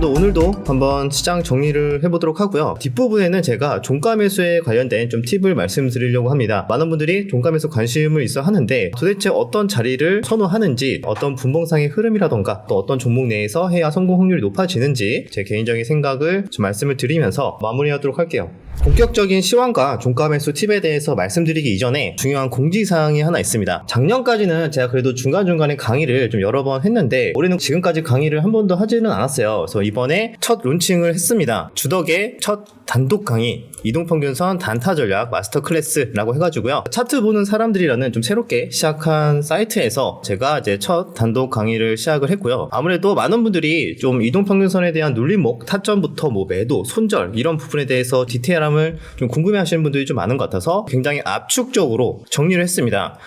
그래도 오늘도 한번 시장 정리를 해보도록 하고요. 뒷부분에는 제가 종가 매수에 관련된 좀 팁을 말씀드리려고 합니다. 많은 분들이 종가 매수 관심을 있어 하는데 도대체 어떤 자리를 선호하는지, 어떤 분봉상의 흐름이라던가 또 어떤 종목 내에서 해야 성공 확률이 높아지는지 제 개인적인 생각을 좀 말씀을 드리면서 마무리하도록 할게요. 본격적인 시황과 종가 매수 팁에 대해서 말씀드리기 이전에 중요한 공지사항이 하나 있습니다. 작년까지는 제가 그래도 중간중간에 강의를 좀 여러 번 했는데 올해는 지금까지 강의를 한 번도 하지는 않았어요. 그래서 이번에 첫 론칭을 했습니다. 주덕의 첫 단독 강의, 이동평균선 단타 전략 마스터 클래스라고 해가지고요. 차트 보는 사람들이라는 좀 새롭게 시작한 사이트에서 제가 이제 첫 단독 강의를 시작을 했고요. 아무래도 많은 분들이 좀 이동평균선에 대한 눌림목, 타점부터 뭐 매도, 손절 이런 부분에 대해서 디테일함을 좀 궁금해 하시는 분들이 좀 많은 것 같아서 굉장히 압축적으로 정리를 했습니다.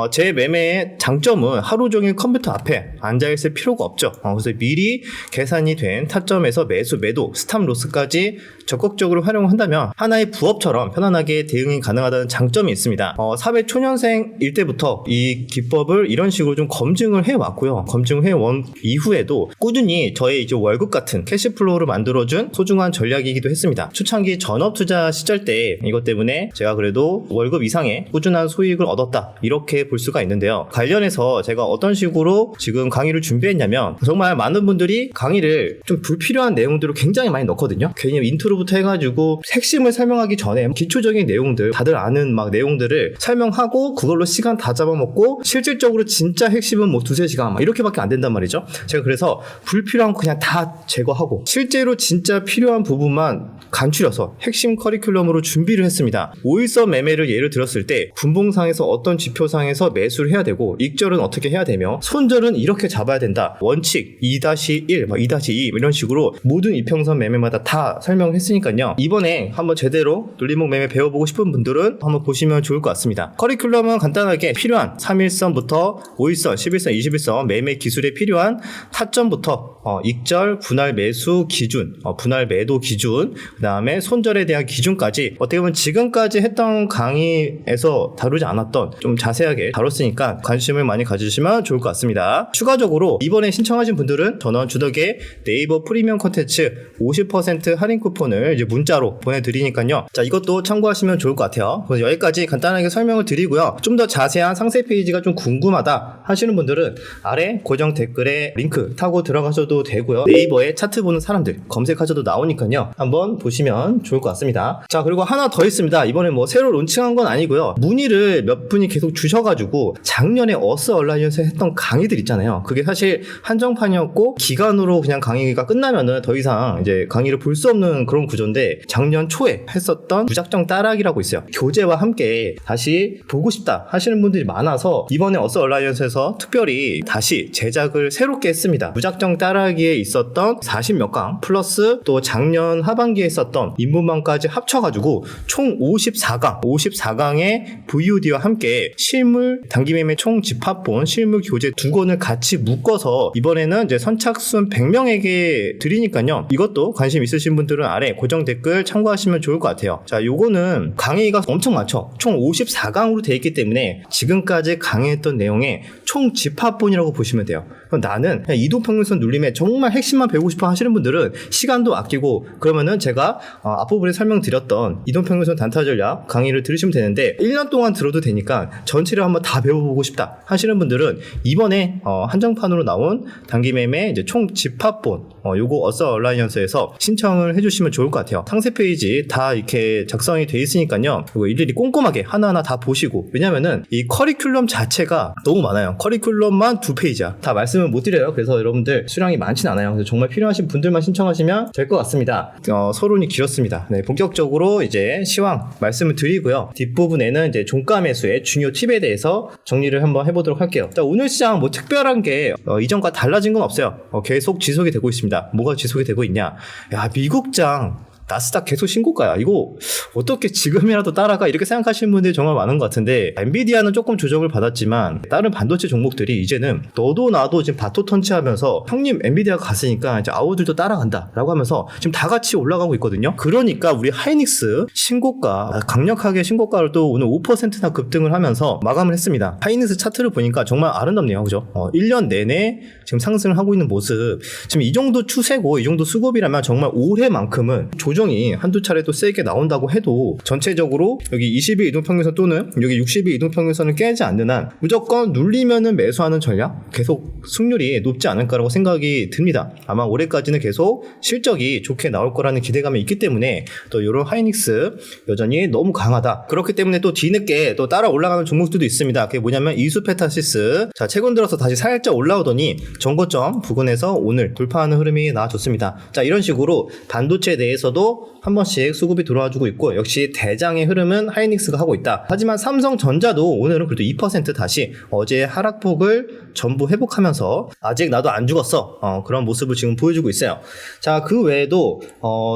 제 매매의 장점은 하루 종일 컴퓨터 앞에 앉아있을 필요가 없죠. 그래서 미리 계산이 된 타점에서 매수, 매도, 스탑 로스까지 적극적으로 활용한다면 하나의 부업처럼 편안하게 대응이 가능하다는 장점이 있습니다. 사회 초년생일 때부터 이 기법을 이런 식으로 좀 검증을 해왔고요. 검증을 해온 이후에도 꾸준히 저의 이제 월급 같은 캐시플로우를 만들어준 소중한 전략이기도 했습니다. 초창기 전업 투자 시절 때 이것 때문에 제가 그래도 월급 이상의 꾸준한 수익을 얻었다, 이렇게 볼 수가 있는데요. 관련해서 제가 어떤 식으로 지금 강의를 준비했냐면, 정말 많은 분들이 강의를 좀 불필요한 내용들을 굉장히 많이 넣거든요. 괜히 인트로부터 해가지고 핵심을 설명하기 전에 기초적인 내용들, 다들 아는 막 내용들을 설명하고 그걸로 시간 다 잡아먹고 실질적으로 진짜 핵심은 뭐 두세 시간 막 이렇게밖에 안 된단 말이죠. 제가 그래서 불필요한 거 그냥 다 제거하고 실제로 진짜 필요한 부분만 간추려서 핵심 커리큘럼으로 준비를 했습니다. 5일선 매매를 예를 들었을 때 분봉상에서 어떤 지표상에서 매수를 해야 되고, 익절은 어떻게 해야 되며, 손절은 이렇게 잡아야 된다, 원칙 2-1, 2-2 이런 식으로 모든 이평선 매매마다 다 설명을 했으니까요. 이번에 한번 제대로 눌림목 매매 배워보고 싶은 분들은 한번 보시면 좋을 것 같습니다. 커리큘럼은 간단하게 필요한 3일선부터 5일선, 11선, 21선 매매 기술에 필요한 타점부터 익절, 분할 매수 기준, 분할 매도 기준, 그 다음에 손절에 대한 기준까지 어떻게 보면 지금까지 했던 강의에서 다루지 않았던 좀 자세하게 다뤘으니까 관심을 많이 가지시면 좋을 것 같습니다. 추가적으로 이번에 신청하신 분들은 전원 주덕의 네이버 프리미엄 콘텐츠 50% 할인 쿠폰을 이제 문자로 보내드리니까요. 자, 이것도 참고하시면 좋을 것 같아요. 그래서 여기까지 간단하게 설명을 드리고요. 좀 더 자세한 상세 페이지가 좀 궁금하다 하시는 분들은 아래 고정 댓글에 링크 타고 들어가셔도 되고요. 네이버에 차트 보는 사람들 검색하셔도 나오니까요. 한번 보시면 좋을 것 같습니다. 자, 그리고 하나 더 있습니다. 이번에 뭐 새로 론칭한 건 아니고요. 문의를 몇 분이 계속 주셔가지고 작년에 어스 얼라이언스에 했던 강의들 있잖아요. 그게 사실 한정판이었고 기간으로 그냥 강의가 끝나면은 더 이상 이제 강의를 볼 수 없는 그런 구조인데, 작년 초에 했었던 무작정 따라하기라고 있어요. 교재와 함께 다시 보고 싶다 하시는 분들이 많아서 이번에 어스 얼라이언스에서 특별히 다시 제작을 새롭게 했습니다. 무작정 따라하기에 있었던 40몇 강 플러스 또 작년 하반기에 있었던 인문망까지 합쳐가지고 총 54강의 VOD와 함께 실물 단기매매 총 집합본 실물 교재 2권을 같이 묶어서 이번에는 이제 선착순 100명에게 드리니까요. 이것도 관심 있으신 분들은 아래 고정 댓글 참고하시면 좋을 것 같아요. 자, 요거는 강의가 엄청 많죠. 총 54강으로 되어 있기 때문에 지금까지 강의했던 내용의 총 집합본이라고 보시면 돼요. 그럼 나는 그냥 이동평균선 눌림에 정말 핵심만 배우고 싶어 하시는 분들은 시간도 아끼고, 그러면은 제가 앞부분에 설명드렸던 이동평균선 단타 전략 강의를 들으시면 되는데 1년 동안 들어도 되니까 전체를 한번 다 배워보고 싶다 하시는 분들은 이번에 한정판으로 나온 단기매매 이제 총 집합본 요거 어스 얼라이언스에서 신청을 해주시면 좋을 것 같아요. 상세 페이지 다 이렇게 작성이 돼 있으니까요. 이거 일일이 꼼꼼하게 하나하나 다 보시고, 왜냐면은 이 커리큘럼 자체가 너무 많아요. 커리큘럼만 2페이지야. 다 말씀을 못 드려요. 그래서 여러분들 수량이 많진 않아요. 그래서 정말 필요하신 분들만 신청하시면 될 것 같습니다. 서론이 길었습니다. 네, 본격적으로 이제 시황 말씀을 드리고요. 뒷부분에는 이제 종가 매수의 중요 팁에 대해서 정리를 한번 해보도록 할게요. 자, 오늘 시장 뭐 특별한 게 이전과 달라진 건 없어요. 계속 지속이 되고 있습니다. 뭐가 지속이 되고 있냐? 야, 미국장 나스닥 계속 신고가야. 이거 어떻게 지금이라도 따라가? 이렇게 생각하시는 분들이 정말 많은 것 같은데, 엔비디아는 조금 조정을 받았지만 다른 반도체 종목들이 이제는 너도 나도 지금 바토 턴치하면서 형님 엔비디아가 갔으니까 이제 아우들도 따라간다 라고 하면서 지금 다 같이 올라가고 있거든요. 그러니까 우리 하이닉스 신고가, 강력하게 신고가를 또 오늘 5%나 급등을 하면서 마감을 했습니다. 하이닉스 차트를 보니까 정말 아름답네요. 그죠? 1년 내내 지금 상승을 하고 있는 모습. 지금 이 정도 추세고 이 정도 수급이라면 정말 올해만큼은 조정이 한두 차례 또 세게 나온다고 해도 전체적으로 여기 20일 이동평균선 또는 여기 60일 이동평균선을 깨지 않는 한 무조건 눌리면은 매수하는 전략, 계속 승률이 높지 않을까라고 생각이 듭니다. 아마 올해까지는 계속 실적이 좋게 나올 거라는 기대감이 있기 때문에 또 이런 하이닉스 여전히 너무 강하다. 그렇기 때문에 또 뒤늦게 또 따라 올라가는 종목들도 있습니다. 그게 뭐냐면 이수페타시스. 자, 최근 들어서 다시 살짝 올라오더니 정고점 부근에서 오늘 돌파하는 흐름이 나와줬습니다. 자, 이런 식으로 반도체 내에서도 한 번씩 수급이 들어와주고 있고, 역시 대장의 흐름은 하이닉스가 하고 있다. 하지만 삼성전자도 오늘은 그래도 2% 다시 어제의 하락폭을 전부 회복하면서 아직 나도 안 죽었어, 그런 모습을 지금 보여주고 있어요. 자, 그 외에도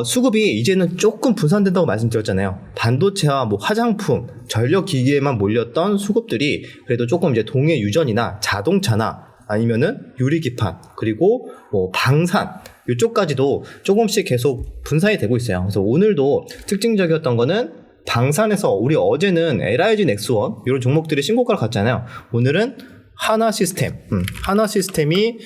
수급이 이제는 조금 분산된다고 말씀드렸잖아요. 반도체와 뭐 화장품, 전력기기에만 몰렸던 수급들이 그래도 조금 이제 동해 유전이나 자동차나 아니면은 유리기판, 그리고 뭐 방산, 이쪽까지도 조금씩 계속 분산이 되고 있어요. 그래서 오늘도 특징적이었던 거는 방산에서 우리 어제는 LIG 넥스원 이런 종목들이 신고가를 갔잖아요. 오늘은 하나 시스템이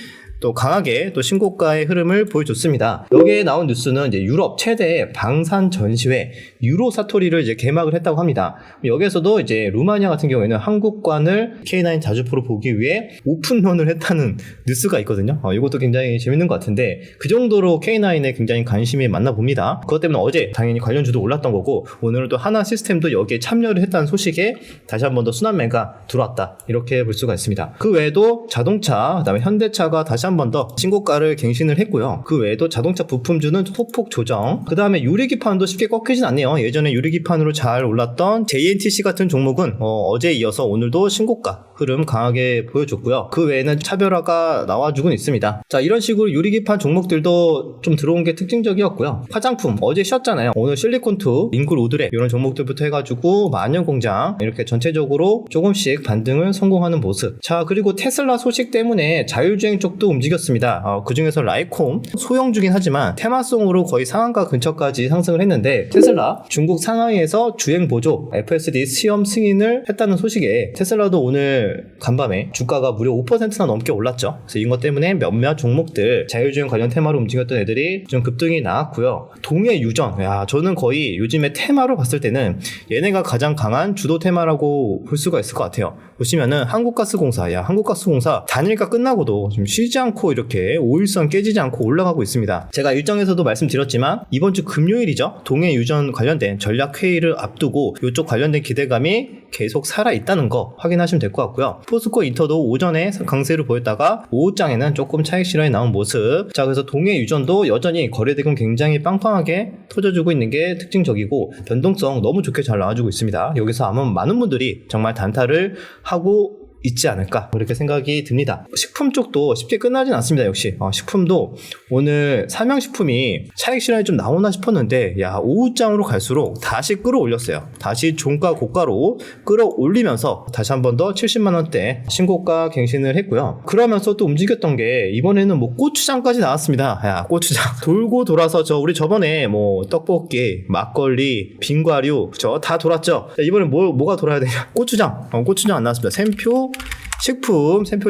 또 강하게 또 신고가의 흐름을 보여줬습니다. 여기에 나온 뉴스는 이제 유럽 최대 방산 전시회 유로사토리를 이제 개막을 했다고 합니다. 여기에서도 이제 루마니아 같은 경우에는 한국관을 K9 자주포로 보기 위해 오픈런을 했다는 뉴스가 있거든요. 이것도 굉장히 재밌는 것 같은데, 그 정도로 K9에 굉장히 관심이 많나 봅니다. 그것 때문에 어제 당연히 관련주도 올랐던 거고, 오늘은 또 하나 시스템도 여기에 참여를 했다는 소식에 다시 한 번 더 순환매가 들어왔다, 이렇게 볼 수가 있습니다. 그 외에도 자동차, 그다음에 현대차가 다시 한 번 더 신고가를 갱신을 했고요. 그 외에도 자동차 부품주는 소폭 조정, 그 다음에 유리기판도 쉽게 꺾이진 않네요. 예전에 유리기판으로 잘 올랐던 JNTC 같은 종목은 어제에 이어서 오늘도 신고가 흐름 강하게 보여줬고요. 그 외에는 차별화가 나와주고 있습니다. 자, 이런 식으로 유리기판 종목들도 좀 들어온 게 특징적이었고요. 화장품 어제 쉬었잖아요. 오늘 실리콘2, 링글 오드랩 이런 종목들부터 해가지고 만연공장 이렇게 전체적으로 조금씩 반등을 성공하는 모습. 자, 그리고 테슬라 소식 때문에 자율주행 쪽도 움직였습니다. 그 중에서 라이콤 소형주긴 하지만 테마송으로 거의 상한가 근처까지 상승을 했는데, 테슬라 중국 상하이에서 주행 보조 FSD 시험 승인을 했다는 소식에 테슬라도 오늘 간밤에 주가가 무려 5%나 넘게 올랐죠. 그래서 이것 때문에 몇몇 종목들 자율주행 관련 테마로 움직였던 애들이 좀 급등이 나왔고요. 동해 유전, 저는 거의 요즘에 테마로 봤을 때는 얘네가 가장 강한 주도 테마라고 볼 수가 있을 것 같아요. 보시면은 한국가스공사 단일가 끝나고도 좀 쉬지 않고 이렇게 5일선 깨지지 않고 올라가고 있습니다. 제가 일정에서도 말씀드렸지만 이번 주 금요일이죠. 동해 유전 관련된 전략 회의를 앞두고 이쪽 관련된 기대감이 계속 살아있다는 거 확인하시면 될 것 같고요. 포스코 인터도 오전에 강세를 보였다가 오후장에는 조금 차익 실현이 나온 모습. 자, 그래서 동해 유전도 여전히 거래대금 굉장히 빵빵하게 터져주고 있는 게 특징적이고, 변동성 너무 좋게 잘 나와주고 있습니다. 여기서 아마 많은 분들이 정말 단타를 하고 있지 않을까, 그렇게 생각이 듭니다. 식품 쪽도 쉽게 끝나진 않습니다. 역시 식품도 오늘 삼양식품이 차익 실현이 좀 나오나 싶었는데, 오후장으로 갈수록 다시 끌어올렸어요. 다시 종가 고가로 끌어올리면서 다시 한 번 더 70만원대 신고가 갱신을 했고요. 그러면서 또 움직였던 게 이번에는 뭐 고추장까지 나왔습니다. 고추장 돌고 돌아서 우리 저번에 뭐 떡볶이, 막걸리, 빙과류 다 돌았죠. 자, 이번엔 뭐가 돌아야 되냐? 고추장 안 나왔습니다. 샘표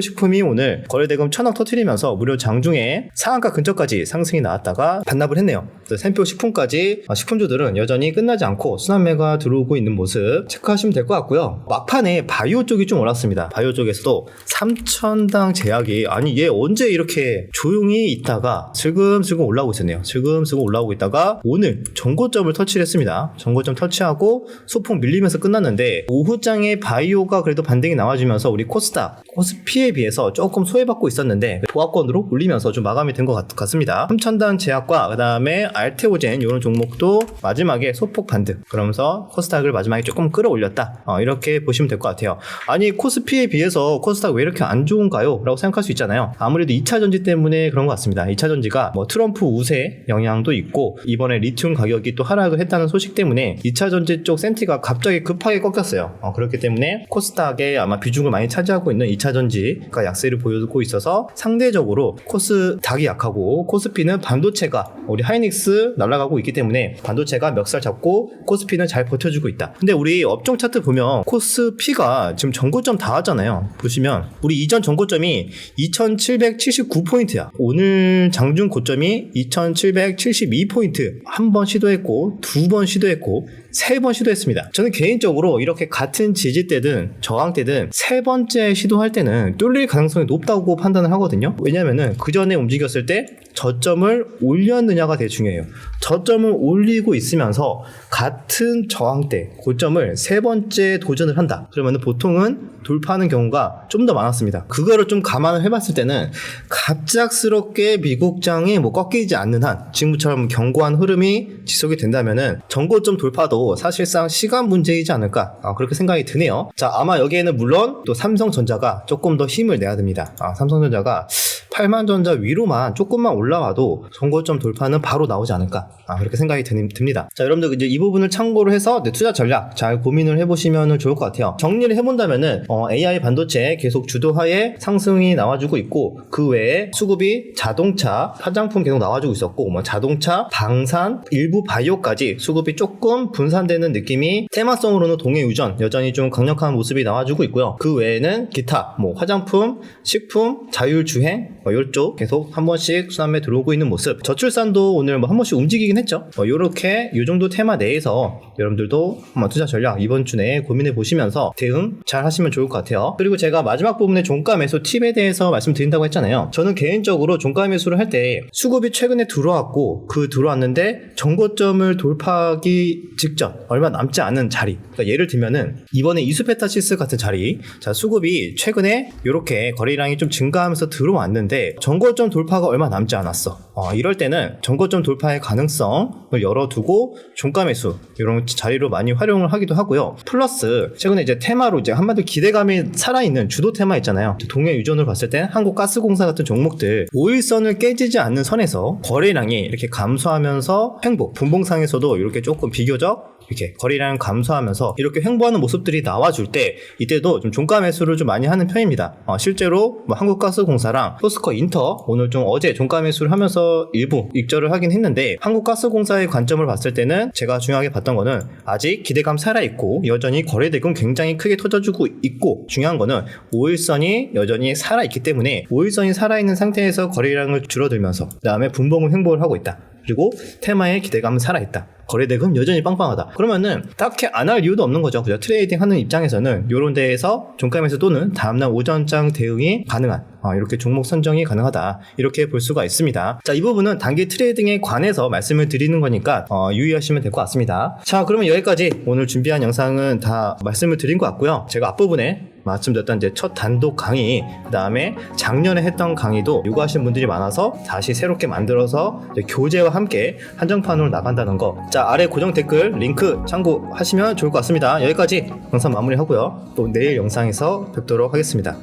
식품이 오늘 거래대금 1000억 터뜨리면서 무려 장중에 상한가 근처까지 상승이 나왔다가 반납을 했네요. 샘표 식품까지 식품주들은 여전히 끝나지 않고 순환매가 들어오고 있는 모습 체크하시면 될 것 같고요. 막판에 바이오 쪽이 좀 올랐습니다. 바이오 쪽에서도 3,000당 제약이, 얘 언제 이렇게 조용히 있다가 슬금슬금 올라오고 있었네요. 슬금슬금 올라오고 있다가 오늘 전고점을 터치를 했습니다. 전고점 터치하고 소폭 밀리면서 끝났는데, 오후장에 바이오가 그래도 반등이 나와주면서 우리 코스닥 코스닥, 코스피에 비해서 조금 소외받고 있었는데 보합권으로 올리면서 좀 마감이 된 것 같습니다. 첨단 제약과 그 다음에 알테오젠 이런 종목도 마지막에 소폭 반등, 그러면서 코스닥을 마지막에 조금 끌어올렸다, 이렇게 보시면 될 것 같아요. 아니 코스피에 비해서 코스닥 왜 이렇게 안 좋은가요? 라고 생각할 수 있잖아요. 아무래도 2차전지 때문에 그런 것 같습니다. 2차전지가 뭐 트럼프 우세 영향도 있고 이번에 리튬 가격이 또 하락을 했다는 소식 때문에 2차전지 쪽 센티가 갑자기 급하게 꺾였어요. 그렇기 때문에 코스닥에 아마 비중을 많이 차지하고 있는 2차전지가 약세를 보여주고 있어서 상대적으로 코스닥이 약하고, 코스피는 반도체가 우리 하이닉스 날아가고 있기 때문에 반도체가 멱살 잡고 코스피는 잘 버텨주고 있다. 근데 우리 업종 차트 보면 코스피가 지금 전고점 다 왔잖아요. 보시면 우리 이전 전고점이 2779포인트야. 오늘 장중 고점이 2772포인트. 한 번 시도했고, 두 번 시도했고, 세 번 시도했습니다. 저는 개인적으로 이렇게 같은 지지대든 저항대든 세 번째 시도할 때는 뚫릴 가능성이 높다고 판단을 하거든요. 왜냐면은 그 전에 움직였을 때 저점을 올렸느냐가 되게 중요해요. 저점을 올리고 있으면서 같은 저항대 고점을 세 번째 도전을 한다. 그러면은 보통은 돌파하는 경우가 좀 더 많았습니다. 그거를 좀 감안을 해봤을 때는 갑작스럽게 미국장이 뭐 꺾이지 않는 한, 지금처럼 견고한 흐름이 지속이 된다면은 전고점 돌파도 사실상 시간 문제이지 않을까, 그렇게 생각이 드네요. 자, 아마 여기에는 물론 또 삼성전자가 조금 더 힘을 내야 됩니다. 삼성전자가 8만전자 위로만 조금만 올라와도 전고점 돌파는 바로 나오지 않을까, 그렇게 생각이 듭니다. 자, 여러분들 이제 이 부분을 참고로 해서 투자 전략 잘 고민을 해보시면 좋을 것 같아요. 정리를 해본다면은 AI 반도체 계속 주도하에 상승이 나와주고 있고, 그 외에 수급이 자동차, 화장품 계속 나와주고 있었고, 뭐 자동차, 방산, 일부 바이오까지 수급이 조금 분산되는 느낌이, 테마성으로는 동해 유전 여전히 좀 강력한 모습이 나와주고 있고요. 그 외에는 기타, 뭐 화장품, 식품, 자율주행 이쪽 계속 한 번씩 수남에 들어오고 있는 모습. 저출산도 오늘 뭐 한 번씩 움직이긴 했죠. 요렇게 요 정도 테마 내에서 여러분들도 한번 투자 전략 이번 주 내에 고민해 보시면서 대응 잘 하시면 좋을 것 같아요. 그리고 제가 마지막 부분에 종가 매수 팁에 대해서 말씀드린다고 했잖아요. 저는 개인적으로 종가 매수를 할 때 수급이 최근에 들어왔고, 들어왔는데 정고점을 돌파하기 직전 얼마 남지 않은 자리, 그러니까 예를 들면은 이번에 이수페타시스 같은 자리, 자, 수급이 최근에 이렇게 거래량이 좀 증가하면서 들어왔는데 정고점 돌파가 얼마 남지 않았어. 이럴 때는 정고점 돌파의 가능성을 열어두고 종가 매수 이런 자리로 많이 활용을 하기도 하고요. 플러스 최근에 이제 테마로 이제 한마디로 기대감이 살아있는 주도 테마 있잖아요. 동해 유전으로 봤을 때 한국가스공사 같은 종목들 5일선을 깨지지 않는 선에서 거래량이 이렇게 감소하면서 횡보, 분봉상에서도 이렇게 조금 비교적 이렇게 거래량 감소하면서 이렇게 횡보하는 모습들이 나와줄 때, 이때도 좀 종가 매수를 좀 많이 하는 편입니다. 실제로 뭐 한국가스공사랑 포스코 인터 오늘 좀 어제 종가 매수를 하면서 일부 익절을 하긴 했는데, 한국가스공사의 관점을 봤을 때는 제가 중요하게 봤던 거는 아직 기대감 살아있고 여전히 거래대금 굉장히 크게 터져주고 있고, 중요한 거는 5일선이 여전히 살아있기 때문에 5일선이 살아있는 상태에서 거래량을 줄어들면서 그 다음에 분봉을 횡보를 하고 있다. 그리고 테마의 기대감은 살아있다. 거래대금 여전히 빵빵하다. 그러면은 딱히 안 할 이유도 없는 거죠. 그죠? 트레이딩 하는 입장에서는 이런 데에서 종가 매수 또는 다음날 오전장 대응이 가능한, 이렇게 종목 선정이 가능하다. 이렇게 볼 수가 있습니다. 자, 이 부분은 단기 트레이딩에 관해서 말씀을 드리는 거니까 유의하시면 될 것 같습니다. 자, 그러면 여기까지 오늘 준비한 영상은 다 말씀을 드린 것 같고요. 제가 앞부분에 말씀드렸던 이제 첫 단독 강의, 그 다음에 작년에 했던 강의도 요구하신 분들이 많아서 다시 새롭게 만들어서 이제 교재와 함께 한정판으로 나간다는 거. 자, 아래 고정 댓글 링크 참고하시면 좋을 것 같습니다. 여기까지 영상 마무리하고요. 또 내일 영상에서 뵙도록 하겠습니다.